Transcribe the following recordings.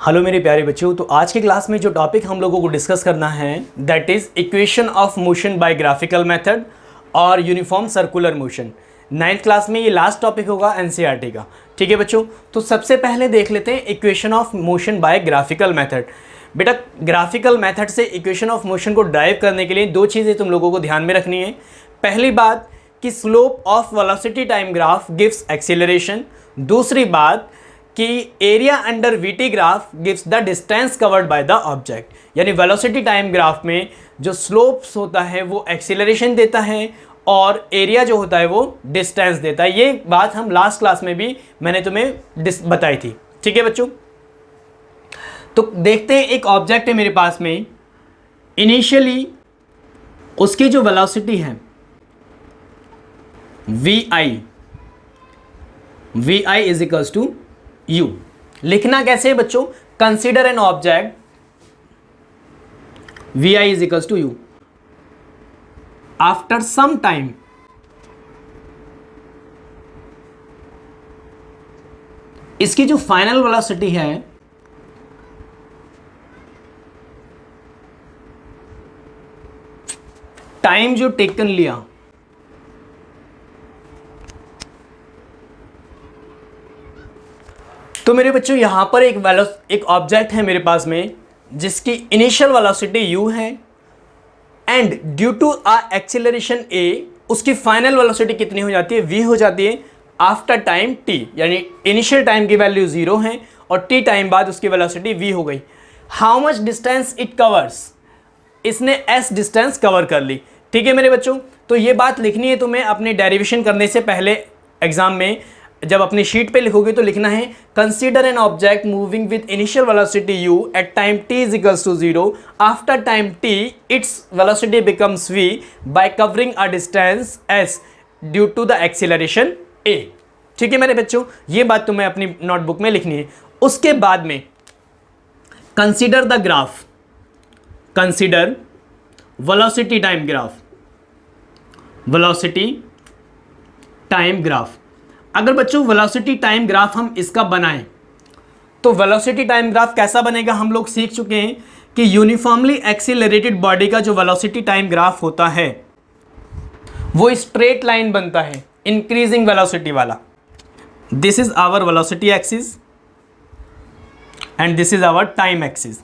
Hello मेरे प्यारे बच्चों। तो आज की क्लास में जो टॉपिक हम लोगों को डिस्कस करना है that is equation of motion by graphical method और uniform circular motion. 9th class में ये लास्ट टॉपिक होगा एनसीईआरटी का। ठीक है बच्चों, तो सबसे पहले देख लेते हैं equation of motion by graphical method. बेटा ग्राफिकल मेथड से इक्वेशन ऑफ मोशन को ड्राइव करने के लिए दो चीज़ें तुम लोगों को ध्यान में रखनी है। पहली बात कि slope of velocity time graph gives acceleration. दूसरी बात कि area under VT graph gives the distance covered by the object. यानी वेलोसिटी टाइम ग्राफ में जो स्लोप्स होता है वो एक्सीलरेशन देता है और एरिया जो होता है वो डिस्टेंस देता है। ये बात हम लास्ट क्लास में भी मैंने तुम्हें बताई थी। ठीक है बच्चों, तो देखते हैं एक ऑब्जेक्ट है मेरे पास में। इनिशियली उसकी जो वेलोसिटी है V I is equals to U। लिखना कैसे है बच्चों? Consider an object Vi is equals to U। After some time इसकी जो फाइनल वेलोसिटी है टाइम जो टेकन लिया तो मेरे बच्चों यहां पर एक ऑब्जेक्ट है मेरे पास में जिसकी इनिशियल वेलोसिटी u है and due to acceleration a उसकी फाइनल वेलोसिटी कितनी हो जाती है? v हो जाती है आफ्टर टाइम t। यानी इनिशियल टाइम की वैल्यू 0 है और t टाइम बाद उसकी वेलोसिटी v हो गई। How much distance it covers? इसने s डिस्टेंस कवर कर ली। ठीक है मेरे बच्चों, तो ये बात लिखनी है तुम्हें अपने डेरिवेशन करने से पहले। एग्जाम में जब अपनी शीट पे लिखोगे तो लिखना है consider an object moving with initial velocity u at time t is equals to 0। After time t its velocity becomes v by covering a distance s due to the acceleration a। ठीक है मेरे बच्चों, ये बात तुम्हें अपनी notebook में लिखनी है। उसके बाद में consider the graph, consider velocity time graph, velocity time graph. अगर बच्चों वेलोसिटी टाइम ग्राफ हम इसका बनाएं तो वेलोसिटी टाइम ग्राफ कैसा बनेगा? हम लोग सीख चुके हैं कि यूनिफॉर्मली एक्सीलरेटेड बॉडी का जो वेलोसिटी टाइम ग्राफ होता है वो स्ट्रेट लाइन बनता है, इंक्रीजिंग वेलोसिटी वाला। This is our velocity axis and this is our time axis.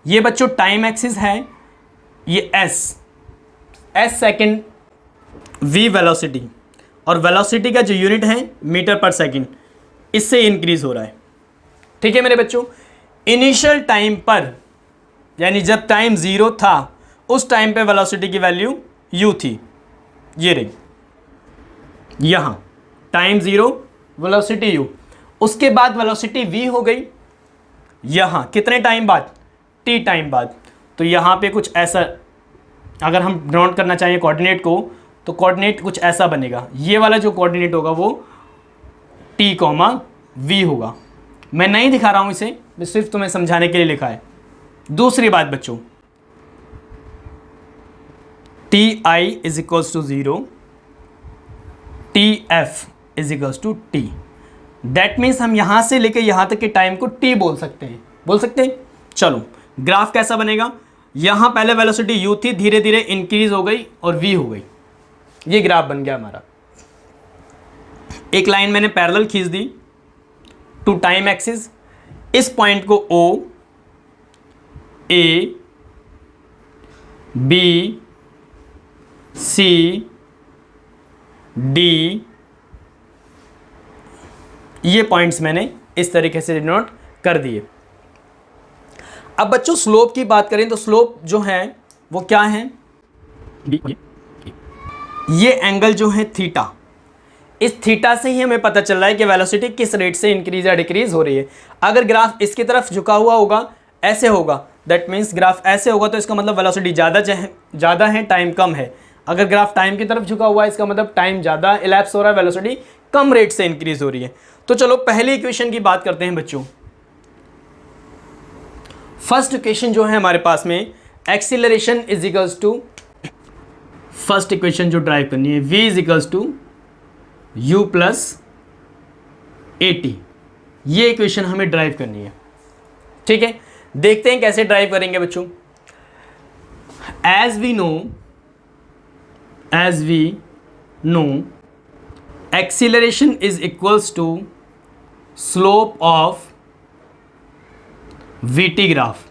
ये बच्चों टाइम एक्सिस है, ये s सेकेंड, v वेलोसिटी, और वेलोसिटी का जो यूनिट है मीटर पर सेकंड, इससे इंक्रीज हो रहा है। ठीक है मेरे बच्चों, इनिशियल टाइम पर यानी जब टाइम 0 था उस टाइम पे वेलोसिटी की वैल्यू u थी, ये रही यहां टाइम 0 वेलोसिटी u। उसके बाद वेलोसिटी v हो गई यहां कितने टाइम बाद? t टाइम बाद। तो यहां पे कुछ ऐसा अगर हम नोट करना चाहिए कोऑर्डिनेट को तो कोऑर्डिनेट कुछ ऐसा बनेगा। ये वाला जो कोऑर्डिनेट होगा वो t, v होगा। मैं नहीं दिखा रहा हूं इसे, मैं सिर्फ तुम्हें समझाने के लिए लिखा है। दूसरी बात बच्चों, ti is equals to 0, tf is equals to t। That means हम यहां से लेकर यहां तक के टाइम को t बोल सकते हैं। चलो ग्राफ कैसा बनेगा? यहां पहले वेलोसिटी u थी, धीरे धीरे इंक्रीज हो गई और v हो गई। ये ग्राफ बन गया हमारा। एक लाइन मैंने पैरेलल खींच दी टू टाइम एक्सिस। इस पॉइंट को O, A, B, C, D, ये पॉइंट्स मैंने इस तरीके से डिनोट कर दिए। अब बच्चों स्लोप की बात करें तो स्लोप जो है वो क्या है? ये एंगल जो है थीटा, इस थीटा से ही हमें पता चल रहा है कि वेलोसिटी किस रेट से इंक्रीज या डिक्रीज हो रही है। अगर ग्राफ इसकी तरफ झुका हुआ होगा, ऐसे होगा, दैट मीन्स ग्राफ ऐसे होगा तो इसका मतलब वेलोसिटी ज़्यादा है, टाइम कम है। अगर ग्राफ टाइम की तरफ झुका हुआ है इसका मतलब टाइम ज़्यादा इलैप्स हो रहा है, वेलोसिटी कम रेट से इंक्रीज हो रही है। तो चलो पहली इक्वेशन की बात करते हैं बच्चों। फर्स्ट इक्वेशन जो है हमारे पास में acceleration is equals to, first equation जो ड्राइव करनी है v is equals to u plus 80, ये इक्वेशन हमें ड्राइव करनी है। ठीक है, देखते हैं कैसे ड्राइव करेंगे बच्चों। As we know acceleration is equals to slope of VT graph.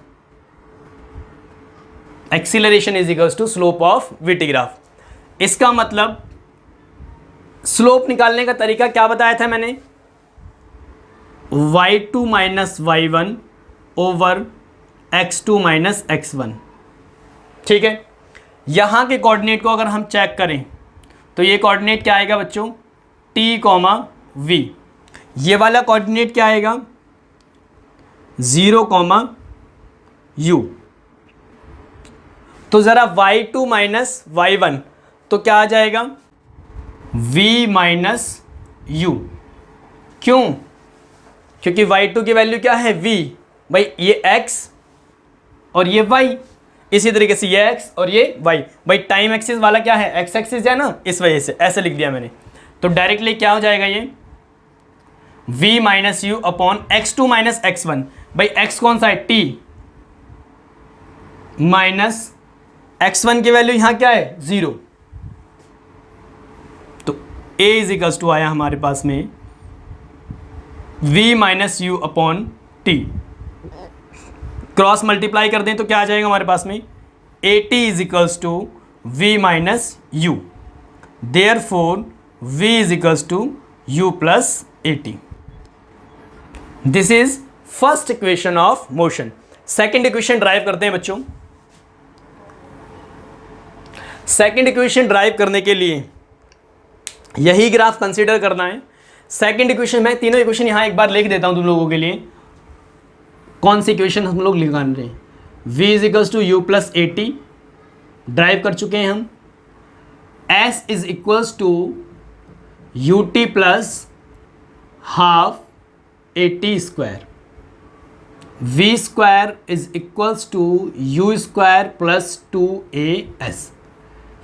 Acceleration is equals to slope of VT graph. इसका मतलब स्लोप निकालने का तरीका क्या बताया था मैंने, y2 minus y1 over x2 minus x1। ठीक है, यहां के कोऑर्डिनेट को अगर हम चेक करें तो ये कोऑर्डिनेट क्या आएगा बच्चों, t, v। ये वाला कोऑर्डिनेट क्या आएगा, 0, u। तो जरा y2 माइनस y1 तो क्या आ जाएगा, v माइनस u। क्यों, क्योंकि y2 की वैल्यू क्या है, v। भाई ये x और ये y, इसी तरीके से ये x और ये y। भाई टाइम एक्सिस वाला क्या है, x एक्सिस है ना, इस वजह से ऐसे लिख दिया मैंने। तो डायरेक्टली क्या हो जाएगा ये, v minus U upon x2 minus x1। भाई x कौन सा है, t, माइनस x1 की वैल्यू यहां क्या है, 0। तो a इज इक्वल्स टू आया हमारे पास में v minus U upon T. Cross multiply कर दें तो क्या आ जाएगा हमारे पास में, at is equals to v minus U. Therefore v is equals to u plus at। This is first equation of motion. Second equation derive करते हैं बच्चों। सेकेंड इक्वेशन ड्राइव करने के लिए यही ग्राफ कंसीडर करना है। सेकेंड इक्वेशन, मैं तीनों इक्वेशन यहां एक बार लिख देता हूं तुम लोगों के लिए। कौन सी इक्वेशन हम लोग निकाल रहे हैं, v is equals to U plus A T, derive कर चुके हैं हम। s is equals to U T plus half A T square. v square is equals to U square plus 2as।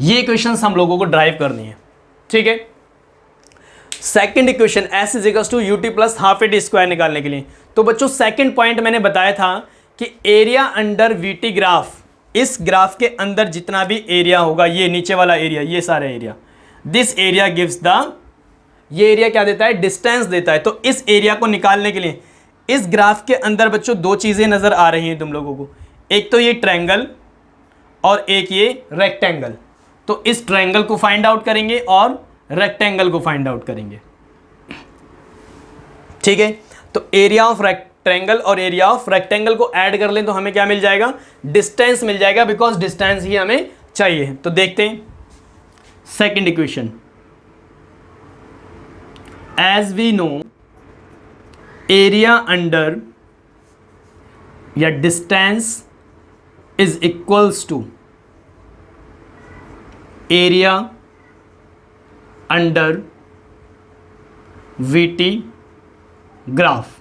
ये इक्वेशंस हम लोगों को ड्राइव करनी है। ठीक है, second equation s is equals to U T plus half A T square निकालने के लिए। तो बच्चों सेकेंड पॉइंट मैंने बताया था कि एरिया अंडर वीटी ग्राफ, इस ग्राफ के अंदर जितना भी एरिया होगा, ये नीचे वाला एरिया, ये सारा area, this area gives the, ये एरिया क्या देता है, डिस्टेंस देता है। तो इस एरिया को निकालने के लिए इस ग्राफ के अंदर बच्चों दो चीजें नजर आ रही हैं तुम लोगों को, एक तो ये ट्रायंगल और एक ये रेक्टेंगल। तो इस ट्रायंगल को फाइंड आउट करेंगे और रेक्टेंगल को फाइंड आउट करेंगे। ठीक है, तो एरिया ऑफ ट्रायंगल और एरिया ऑफ रेक्टेंगल को ऐड कर लें तो हमें क्या मिल जाएगा, डिस्टेंस मिल जाएगा, बिकॉज डिस्टेंस ही हमें चाहिए। तो देखते हैं second equation. As we know area under या distance is equals to area under VT graph.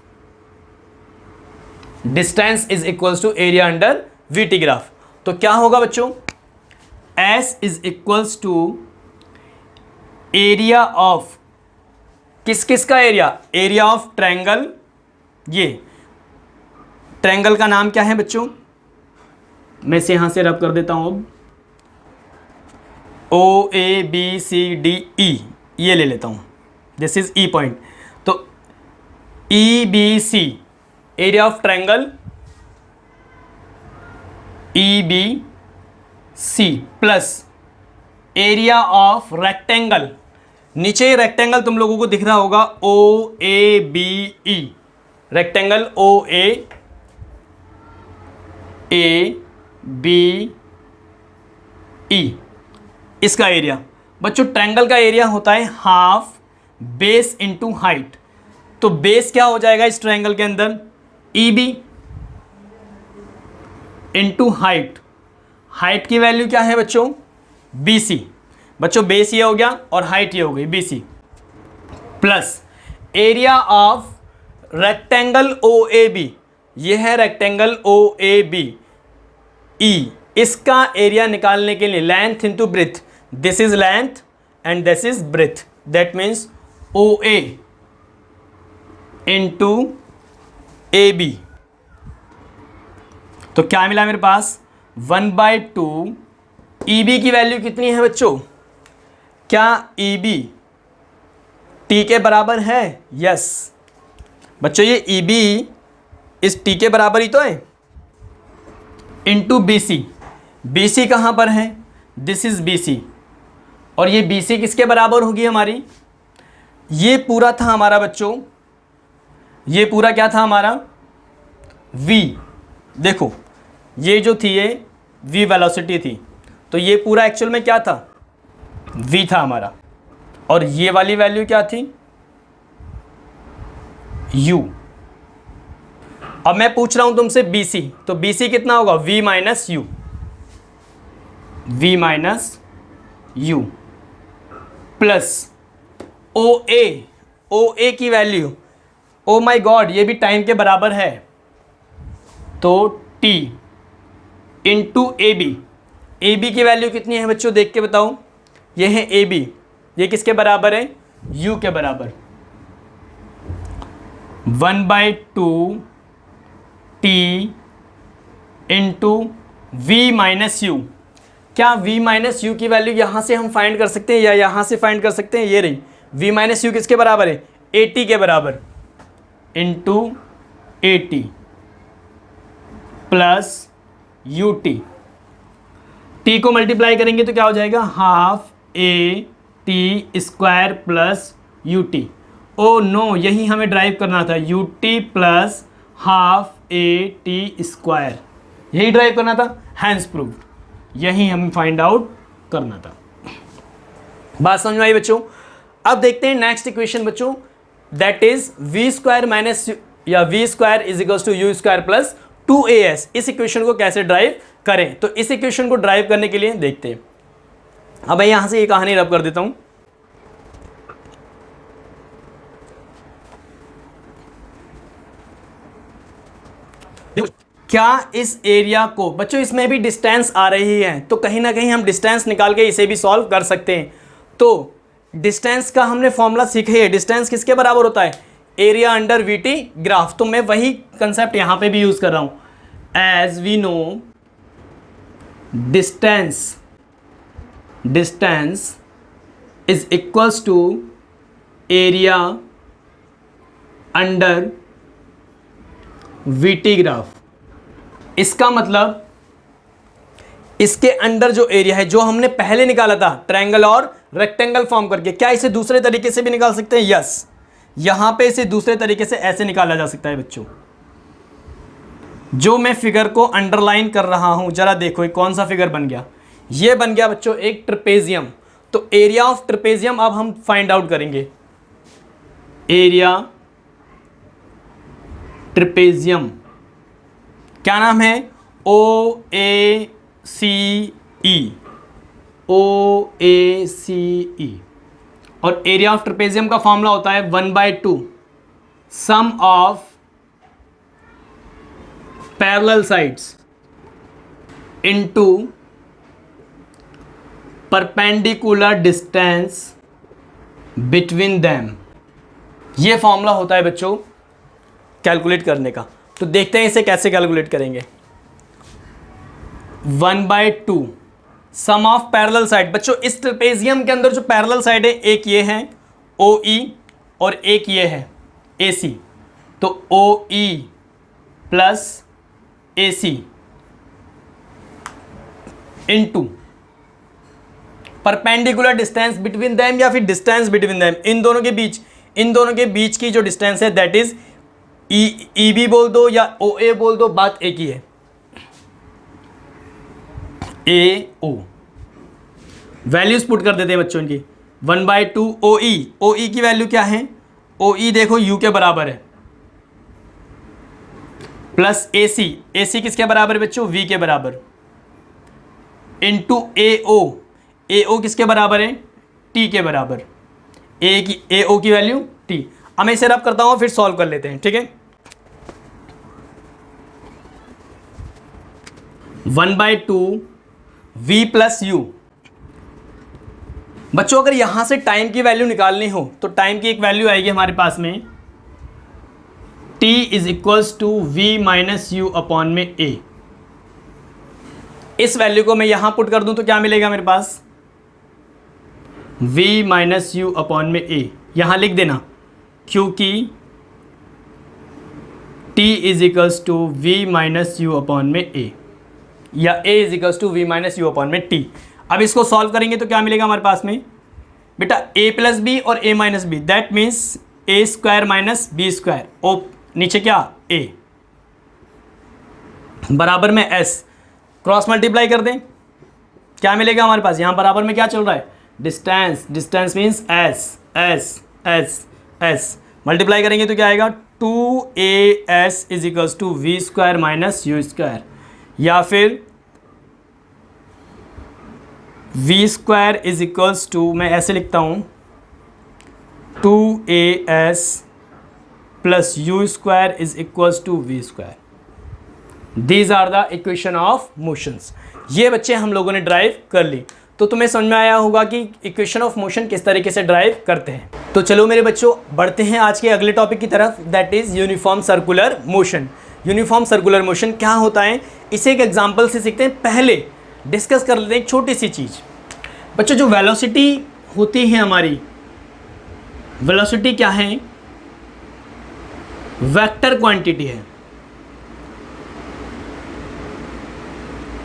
Distance is equals to area under VT graph. तो क्या होगा बच्चों, S is equals to area of, किस किस का एरिया, एरिया ऑफ ट्रायंगल। ये triangle का नाम क्या है बच्चों, मैं इसे यहां से रब कर देता हूं। अब OABCDE ये ले लेता हूं, दिस इज E पॉइंट। तो EBC area of triangle, EBC plus area of rectangle, नीचे रेक्टेंगल तुम लोगों को दिख रहा होगा OABE, रेक्टेंगल OABE, इसका एरिया। बच्चों ट्रायंगल का एरिया होता है हाफ बेस इंटू हाइट। तो बेस क्या हो जाएगा इस ट्रायंगल के अंदर, EB इंटू हाइट। हाइट की वैल्यू क्या है बच्चों, BC। बच्चों बेस ये हो गया और हाइट ये हो गई BC, plus area of rectangle OAB, ये है रेक्टेंगल OAB, E। इसका एरिया निकालने के लिए length into breadth, this is length and this is breadth, that means OA into AB तो क्या मिला मेरे पास 1/2 EB की वैल्यू कितनी है बच्चों? क्या EB T के बराबर है? यस बच्चों, ये EB इस T के बराबर ही तो है, इंटू BC। BC कहाँ पर है? दिस इज BC, और ये BC किसके बराबर होगी हमारी? ये पूरा था हमारा बच्चों, ये पूरा क्या था हमारा? V। देखो ये जो थी ये V वेलोसिटी थी, तो ये पूरा एक्चुअल में क्या था? V था हमारा, और ये वाली वैल्यू क्या थी? U। अब मैं पूछ रहा हूं तुमसे BC, तो BC कितना होगा? V minus U, V minus U plus OA। OA की वैल्यू, ओ माई गॉड, ये भी टाइम के बराबर है, तो T इंटू AB। AB की वैल्यू कितनी है बच्चों? देख के बताओ। ये है AB, ये किसके बराबर है? U के बराबर। 1/2 T into V minus U। क्या V माइनस यू की वैल्यू यहाँ से हम फाइंड कर सकते हैं या यहाँ से फाइंड कर सकते हैं? ये रही V माइनस यू किसके बराबर है? 80 के बराबर, इंटू 80 प्लस UT। T को मल्टीप्लाई करेंगे तो क्या हो जाएगा? Half AT square plus UT। Oh no, यही हमें ड्राइव करना था, UT plus half AT square, यही ड्राइव करना था। हैंस प्रूव, यही हमें फाइंड आउट करना था। बात समझ में आई बच्चों? अब देखते हैं नेक्स्ट इक्वेशन बच्चों, that is V square minus या V square is equals to U square plus 2AS। इस इक्वेशन को कैसे ड्राइव करें? तो इस इक्वेशन को ड्राइव करने के लिए देखते हैं। अब मैं यहां से ये कहानी रब कर देता हूं। क्या इस एरिया को बच्चों, इसमें भी डिस्टेंस आ रही है, तो कहीं ना कहीं हम डिस्टेंस निकाल के इसे भी सॉल्व कर सकते हैं। तो डिस्टेंस का हमने फॉर्मूला सीखा है, डिस्टेंस किसके बराबर होता है? Area under VT graph. तो मैं वही कंसेप्ट यहां पे भी यूज कर रहा हूं। As we know distance is equals to area under VT graph. इसका मतलब इसके अंडर जो एरिया है, जो हमने पहले निकाला था ट्रायंगल और रेक्टेंगल फॉर्म करके, क्या इसे दूसरे तरीके से भी निकाल सकते हैं? यस, यहां पे इसे दूसरे तरीके से ऐसे निकाला जा सकता है बच्चों। जो मैं फिगर को अंडरलाइन कर रहा हूं, जरा देखो ये कौन सा फिगर बन गया? ये बन गया बच्चों एक ट्रेपेजियम। तो एरिया ऑफ ट्रेपेजियम अब हम फाइंड आउट करेंगे। एरिया ट्रेपेजियम क्या नाम है? OACE। OACE। और एरिया ऑफ ट्रेपेजियम का फॉर्मूला होता है 1/2 sum of parallel sides into perpendicular distance between them. ये फॉर्मूला होता है बच्चों कैलकुलेट करने का। तो देखते हैं इसे कैसे कैलकुलेट करेंगे। 1/2 सम ऑफ पैरेलल साइड। बच्चों इस ट्रेपेजियम के अंदर जो पैरेलल साइड है, एक ये है OE और एक ये है AC। तो OE plus AC into perpendicular distance between them या फिर डिस्टेंस बिटवीन देम, इन दोनों के बीच की जो डिस्टेंस है दैट इज EB बोल दो या OA बोल दो, बात एक ही है। AO वैल्यूज पुट कर देते हैं बच्चों की। 1/2 OE की वैल्यू क्या है? OE देखो U के बराबर है, प्लस AC किसके बराबर है बच्चों? V के बराबर, इंटू AO किसके बराबर है? T के बराबर। AO की वैल्यू T। अब मैं इसे रब करता हूं, फिर सॉल्व कर लेते हैं, ठीक है। 1/2 V प्लस U। बच्चों अगर यहां से टाइम की वैल्यू निकालनी हो तो टाइम की एक वैल्यू आएगी हमारे पास में, T is equals to V minus U upon में A। इस वैल्यू को मैं यहां पुट कर दूं तो क्या मिलेगा मेरे पास, v माइनस यू अपॉन में a, यहां लिख देना, क्योंकि t is equals to V minus U upon में a, या a is equals to V minus U upon में t। अब इसको सॉल्व करेंगे तो क्या मिलेगा हमारे पास में बेटा, a प्लस बी और a minus B, that means a square minus B square, ओ नीचे क्या a बराबर में s, क्रॉस मल्टीप्लाई कर दें, क्या मिलेगा हमारे पास, यहाँ बराबर में क्या चल रहा है, distance, distance means s, s, s, s, multiply करेंगे तो क्या आएगा, 2as is equals to V square minus U square, या फिर v square is equals to, मैं ऐसे लिखता हूँ 2as plus U square is equals to V square. These are the equation of motions. ये बच्चे हम लोगों ने ड्राइव कर ली, तो तुम्हें समझ में आया होगा कि इक्वेशन ऑफ मोशन किस तरीके से ड्राइव करते हैं। तो चलो मेरे बच्चों बढ़ते हैं आज के अगले टॉपिक की तरफ, that is uniform circular motion. Uniform circular motion क्या होता है, इसे एक एग्जाम्पल से सीखते हैं। पहले डिस्कस कर लेते हैं एक छोटी सी चीज़। बच्चों जो वेलोसिटी होती है हमारी, वेलोसिटी क्या है, वेक्टर क्वांटिटी है,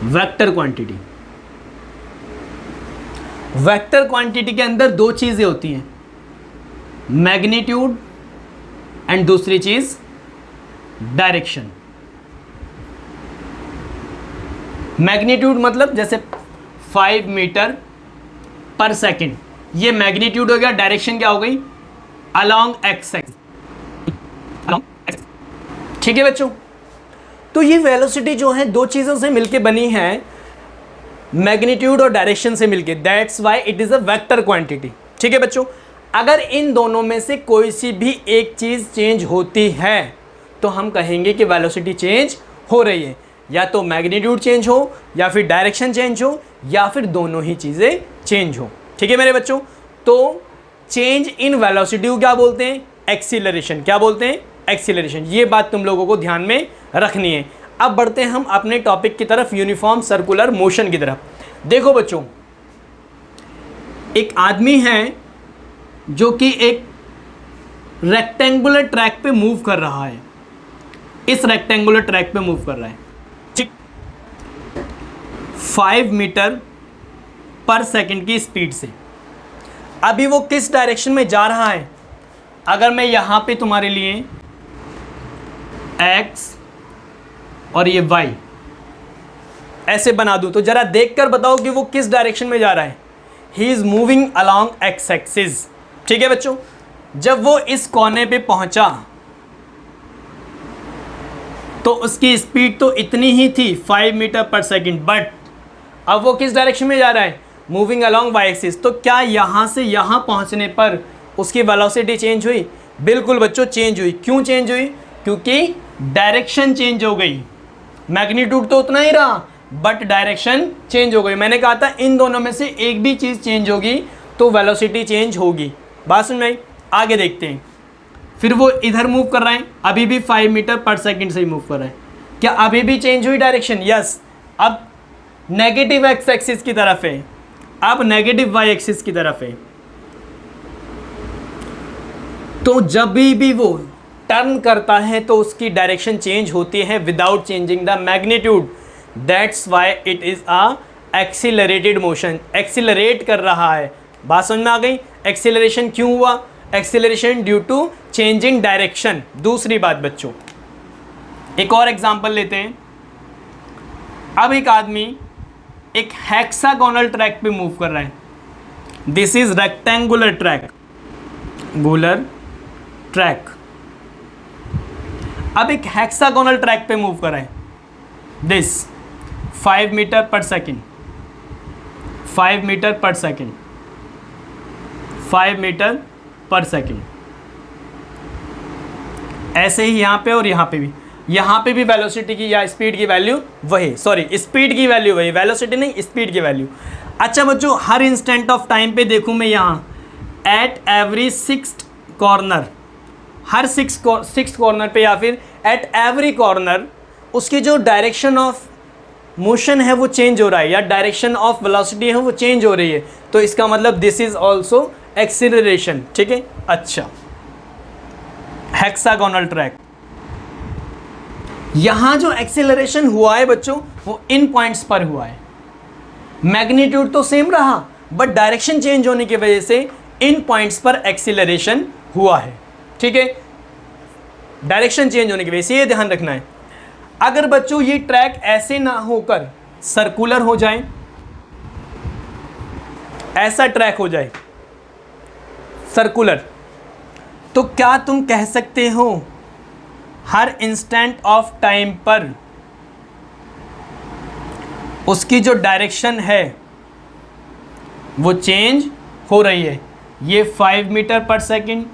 वेक्टर क्वांटिटी। वेक्टर क्वांटिटी के अंदर दो चीजें होती हैं, मैग्नीट्यूड एंड दूसरी चीज डायरेक्शन। मैग्नीट्यूड मतलब जैसे 5 मीटर पर सेकेंड, ये मैग्नीट्यूड हो गया। डायरेक्शन क्या हो गई, अलोंग एक्स एक्सिस, ठीक है बच्चों। तो ये वेलोसिटी जो है दो चीज़ों से मिलके बनी है, मैग्नीट्यूड और डायरेक्शन से मिलके, that's why it is a vector quantity, ठीक है बच्चों। अगर इन दोनों में से कोई सी भी एक चीज़ चेंज होती है तो हम कहेंगे कि वेलोसिटी चेंज हो रही है, या तो मैग्नीट्यूड चेंज हो, या फिर डायरेक्शन चेंज हो, या फिर दोनों ही चीज़ें चेंज हो, ठीक है मेरे बच्चों। तो चेंज इन वेलोसिटी को क्या बोलते हैं, एक्सीलरेशन। क्या बोलते हैं, एक्सीलरेशन। ये बात तुम लोगों को ध्यान में रखनी है। अब बढ़ते हैं हम अपने टॉपिक की तरफ, यूनिफॉर्म सर्कुलर मोशन की तरफ। देखो बच्चों, एक आदमी है जो कि एक रेक्टेंगुलर ट्रैक पे मूव कर रहा है, इस रेक्टेंगुलर ट्रैक पे मूव कर रहा है, ठीक, 5 मीटर पर सेकंड की स्पीड से। अभी वो किस डायरेक्शन में जा रहा है, अगर मैं यहां पे तुम्हारे लिए x और ये y ऐसे बना दूं तो जरा देखकर बताओ कि वो किस डायरेक्शन में जा रहा है। He is moving along x axis, ठीक है बच्चों। जब वो इस कोने पे पहुंचा तो उसकी स्पीड तो इतनी ही थी 5 मीटर पर सेकंड, बट अब वो किस डायरेक्शन में जा रहा है, मूविंग अलोंग वाई एक्सिस। तो क्या यहां से यहां पहुंचने पर उसकी वेलोसिटी चेंज हुई? बिल्कुल बच्चों चेंज हुई। क्यों चेंज हुई? क्योंकि डायरेक्शन चेंज हो गई। मैग्नीट्यूड तो उतना ही रहा बट डायरेक्शन चेंज हो गई। मैंने कहा था इन दोनों में से एक भी चीज़ चेंज होगी तो वेलोसिटी चेंज होगी। बात समझ में आई? आगे देखते हैं। फिर वो इधर मूव कर रहा है, अभी भी 5 मीटर पर सेकंड से ही मूव कर रहा है। क्या अभी भी चेंज हुई डायरेक्शन? यस। अब नेगेटिव एक्स एक्सिस की तरफ है, अब नेगेटिव वाई एक्सिस की तरफ है। तो जब भी वो टर्न करता है तो उसकी डायरेक्शन चेंज होती है without changing the magnitude. That's why it is a accelerated motion. Accelerate कर रहा है। बात समझ में आ गई? एक्सीलरेशन क्यों हुआ? Acceleration due to changing direction. दूसरी बात बच्चों, एक और एग्जांपल लेते हैं। अब एक आदमी एक हेक्सागोनल ट्रैक पे मूव कर रहा है। दिस इज रेक्टेंगुलर ट्रैक, गुलर ट्रैक। अब एक हेक्सागोनल ट्रैक पे मूव कर रहा है। दिस 5 मीटर पर सेकेंड, 5 मीटर पर सेकेंड, 5 मीटर पर सेकेंड। ऐसे ही यहाँ पे और यहाँ पे भी, यहाँ पे भी वेलोसिटी की या स्पीड की वैल्यू वही, सॉरी स्पीड की वैल्यू वही, वेलोसिटी नहीं स्पीड की वैल्यू। अच्छा बच्चों, हर इंस्टेंट ऑफ टाइम पे देखूँ मैं यहाँ at every 6th corner, her 6th corner पे या फिर एट एवरी कॉर्नर उसकी जो डायरेक्शन ऑफ मोशन है वो चेंज हो रहा है या डायरेक्शन ऑफ वेलोसिटी है वो चेंज हो रही है, तो इसका मतलब दिस इज ऑल्सो एक्सीलरेशन। ठीक है, अच्छा हेक्सागोनल ट्रैक, यहां जो एक्सीलरेशन हुआ है बच्चों वो इन पॉइंट्स पर हुआ है, मैग्नीट्यूड तो सेम रहा बट डायरेक्शन चेंज होने की वजह से इन पॉइंट्स पर एक्सीलरेशन हुआ है। ठीक है, डायरेक्शन चेंज होने की वजह से, ये ध्यान रखना है। अगर बच्चों ये ट्रैक ऐसे ना होकर सर्कुलर हो जाए, ऐसा ट्रैक हो जाए सर्कुलर, तो क्या तुम कह सकते हो हर इंस्टेंट ऑफ टाइम पर उसकी जो डायरेक्शन है वो चेंज हो रही है। ये 5 मीटर पर सेकेंड,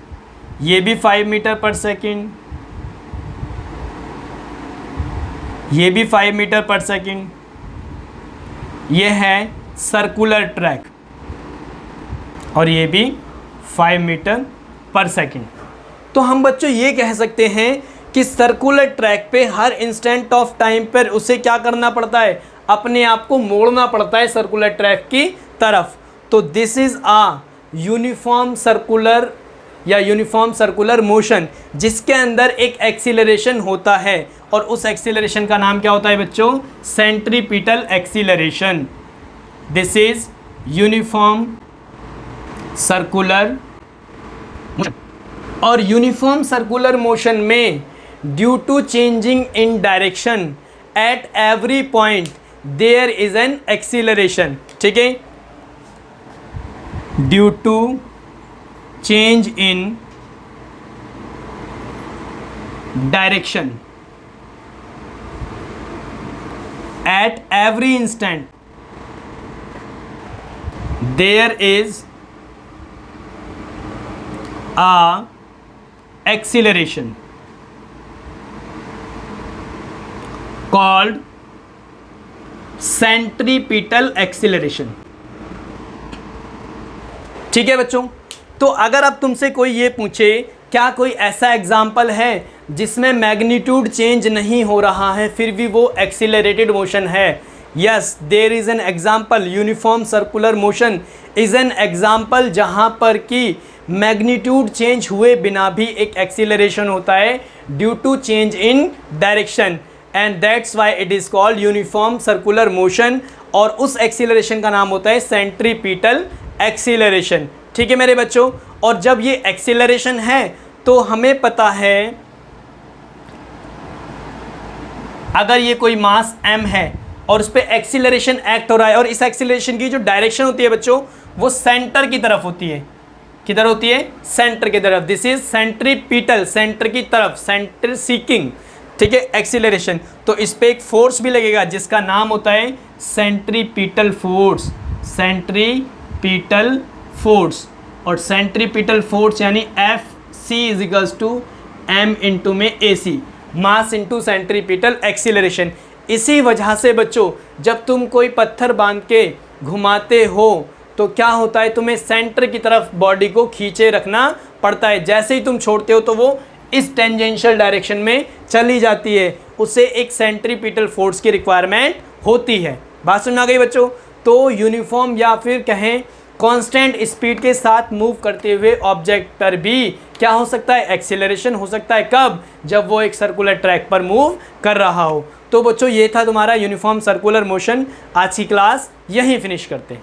ये भी 5 मीटर पर सेकेंड, ये भी 5 मीटर पर सेकेंड, ये है सर्कुलर ट्रैक और ये भी 5 मीटर पर सेकेंड। तो हम बच्चों ये कह सकते हैं कि सर्कुलर ट्रैक पे हर इंस्टेंट ऑफ टाइम पर उसे क्या करना पड़ता है, अपने आप को मोड़ना पड़ता है सर्कुलर ट्रैक की तरफ। तो this is a uniform circular या यूनिफॉर्म सर्कुलर मोशन, जिसके अंदर एक एक्सीलरेशन होता है और उस एक्सीलरेशन का नाम क्या होता है बच्चों, centripetal acceleration. This is uniform circular motion. और यूनिफॉर्म सर्कुलर मोशन में due to changing in direction at every point there is an acceleration. ठीक है, due to change in direction at every instant there is a acceleration called centripetal acceleration। ठीक है बच्चों, तो अगर अब तुमसे कोई ये पूछे क्या कोई ऐसा एग्जाम्पल है जिसमें मैग्नीट्यूड चेंज नहीं हो रहा है फिर भी वो एक्सीलरेटेड मोशन है, yes there is an example. Uniform circular motion is an example जहाँ पर कि मैग्नीट्यूड चेंज हुए बिना भी एक एक्सीलरेशन होता है due to change in direction, and that's why it is called uniform circular motion. और उस एक्सीलरेशन का नाम होता है सेंट्रीपिटल एक्सीलरेशन। ठीक है मेरे बच्चों, और जब ये एक्सीलरेशन है तो हमें पता है अगर ये कोई मास m है और उस पर एक्सीलरेशन एक्ट हो रहा है और इस एक्सीलरेशन की जो डायरेक्शन होती है बच्चों वो सेंटर की तरफ होती है। किधर होती है, सेंटर की तरफ। दिस इज सेंट्रीपिटल, सेंटर की तरफ, सेंटर सीकिंग। ठीक है, एक्सीलरेशन, तो इस पर एक फोर्स भी लगेगा जिसका नाम होता है सेंट्रीपिटल फोर्स, सेंट्रीपिटल फोर्स। और सेंट्रीपिटल फोर्स यानी Fc is equals to m into में AC, mass into centripetal acceleration. इसी वजह से बच्चों जब तुम कोई पत्थर बांध के घुमाते हो तो क्या होता है, तुम्हें सेंटर की तरफ बॉडी को खींचे रखना पड़ता है। जैसे ही तुम छोड़ते हो तो वो इस टेंजेंशियल डायरेक्शन में चली जाती है, उसे एक सेंट्रीपिटल फोर्स की रिक्वायरमेंट होती है। बात समझ आ गई बच्चों। तो यूनिफॉर्म या फिर कहें कांस्टेंट स्पीड के साथ मूव करते हुए ऑब्जेक्ट पर भी क्या हो सकता है, एक्सीलरेशन हो सकता है। कब, जब वो एक सर्कुलर ट्रैक पर मूव कर रहा हो। तो बच्चों ये था तुम्हारा यूनिफॉर्म सर्कुलर मोशन। आज की क्लास यहीं फिनिश करते हैं।